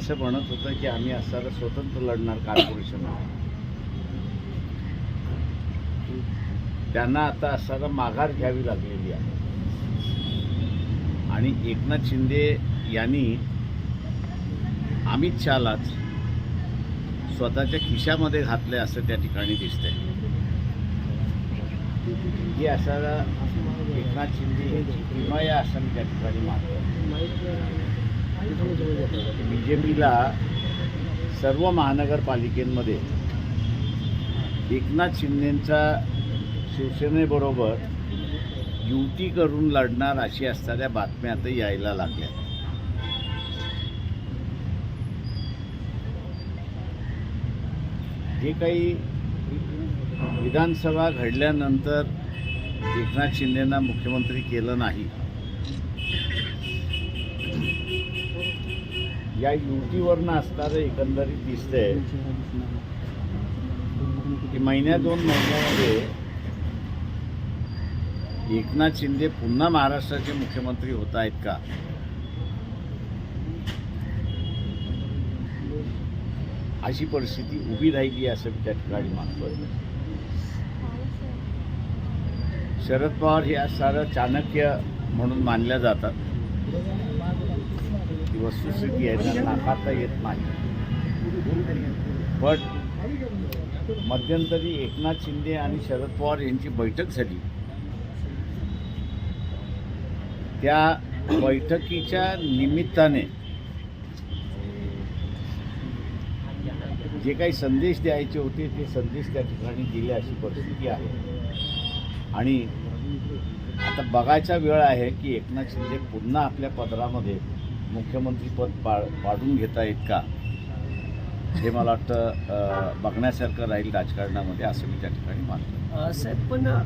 असं म्हणत होतं की आम्ही असं स्वतंत्र लढणार कॉर्पोरेशन, त्यांना आता असं माघार घ्यावी लागलेली आहे. आणि एकनाथ शिंदे यांनी अमित शहालाच स्वतःच्या खिशामध्ये घातले असं त्या ठिकाणी दिसतंय. ही असा एकनाथ शिंदे यांची किमया असं मी त्या ठिकाणी मानतो. BJPला सर्व महानगरपालिकेमध्ये एकनाथ शिंदेंचा शिवसेनेबरोबर युती करून लढणार अशी असणाऱ्या बातम्या आता यायला लागल्या. जे काही विधानसभा घडल्यानंतर एकनाथ शिंदेंना मुख्यमंत्री केलं नाही, या युतीवरनं असणारं एकंदरीत दिसतंय की महिन्या 2 महिन्यामध्ये एकनाथ शिंदे पुन्हा महाराष्ट्राचे मुख्यमंत्री होत आहेत का, अशी परिस्थिती उभी राहिली असं मी त्या ठिकाणी मानतोय. शरद पवार हे आज सारं चाणक्य म्हणून मानल्या जातात. ही वस्तुस्थिती आहे, त्यांना नाकारता येत नाही. पण मध्यंतरी एकनाथ शिंदे आणि शरद पवार यांची बैठक झाली. त्या बैठकीच्या निमित्ताने जे काही संदेश द्यायचे होते ते संदेश त्या ठिकाणी दिले अशी परिस्थिती आहे. आणि आता बघायचा वेळ आहे की एकनाथ शिंदे पुन्हा आपल्या पदरामध्ये मुख्यमंत्रीपद पाडून घेता येत का, हे मला वाटतं बघण्यासारखं राहील राजकारणामध्ये, असं मी त्या ठिकाणी मानतो. साहेब, पण